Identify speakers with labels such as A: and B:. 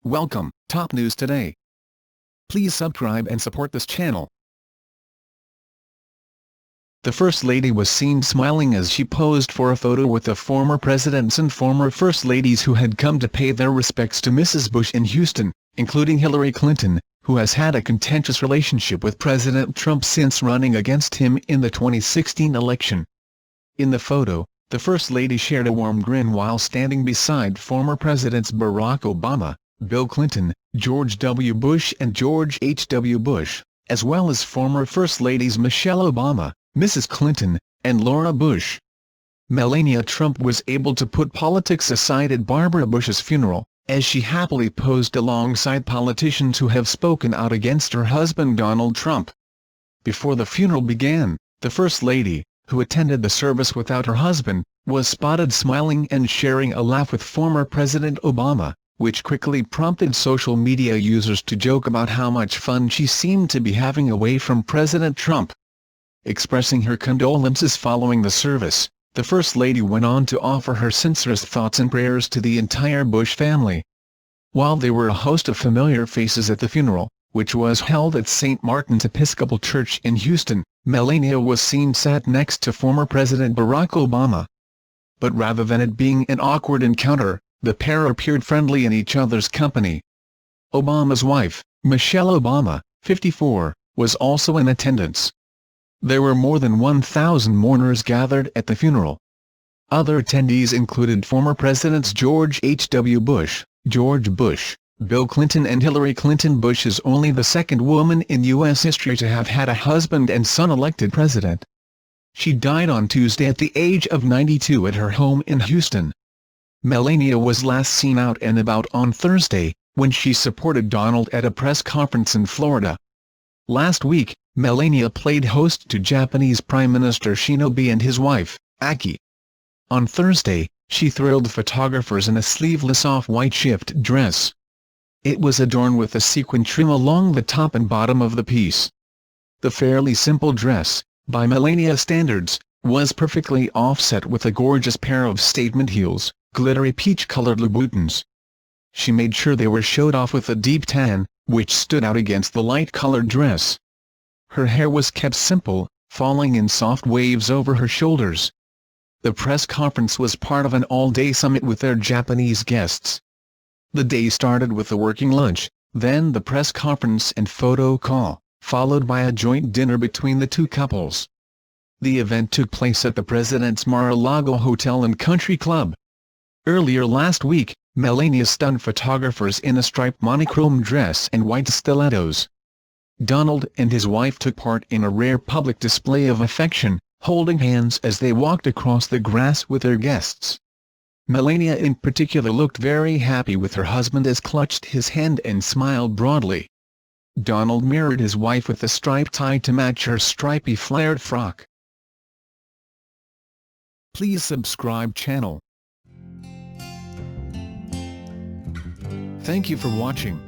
A: Welcome, Top News Today. Please subscribe and support this channel. The First Lady was seen smiling as she posed for a photo with the former presidents and former First Ladies who had come to pay their respects to Mrs. Bush in Houston, including Hillary Clinton, who has had a contentious relationship with President Trump since running against him in the 2016 election. In the photo, the First Lady shared a warm grin while standing beside former Presidents Barack Obama, Bill Clinton, George W. Bush and George H. W. Bush, as well as former First Ladies Michelle Obama, Mrs. Clinton, and Laura Bush. Melania Trump was able to put politics aside at Barbara Bush's funeral, as she happily posed alongside politicians who have spoken out against her husband Donald Trump. Before the funeral began, the First Lady, who attended the service without her husband, was spotted smiling and sharing a laugh with former President Obama, which quickly prompted social media users to joke about how much fun she seemed to be having away from President Trump. Expressing her condolences following the service, the First Lady went on to offer her sincerest thoughts and prayers to the entire Bush family. While there were a host of familiar faces at the funeral, which was held at St. Martin's Episcopal Church in Houston, Melania was seen sat next to former President Barack Obama. But rather than it being an awkward encounter, the pair appeared friendly in each other's company. Obama's wife, Michelle Obama, 54, was also in attendance. There were more than 1,000 mourners gathered at the funeral. Other attendees included former Presidents George H. W. Bush, George Bush, Bill Clinton and Hillary Clinton. Bush is only the second woman in U.S. history to have had a husband and son elected president. She died on Tuesday at the age of 92 at her home in Houston. Melania was last seen out and about on Thursday, when she supported Donald at a press conference in Florida. Last week, Melania played host to Japanese Prime Minister Shinobi and his wife, Aki. On Thursday, she thrilled photographers in a sleeveless off-white shift dress. It was adorned with a sequin trim along the top and bottom of the piece. The fairly simple dress, by Melania standards, was perfectly offset with a gorgeous pair of statement heels, glittery peach-colored Louboutins. She made sure they were showed off with a deep tan, which stood out against the light-colored dress. Her hair was kept simple, falling in soft waves over her shoulders. The press conference was part of an all-day summit with their Japanese guests. The day started with a working lunch, then the press conference and photo call, followed by a joint dinner between the two couples. The event took place at the President's Mar-a-Lago Hotel and Country Club. Earlier last week, Melania stunned photographers in a striped monochrome dress and white stilettos. Donald and his wife took part in a rare public display of affection, holding hands as they walked across the grass with their guests. Melania in particular looked very happy with her husband as clutched his hand and smiled broadly. Donald mirrored his wife with a striped tie to match her stripy flared frock. Please subscribe channel. Thank you for watching.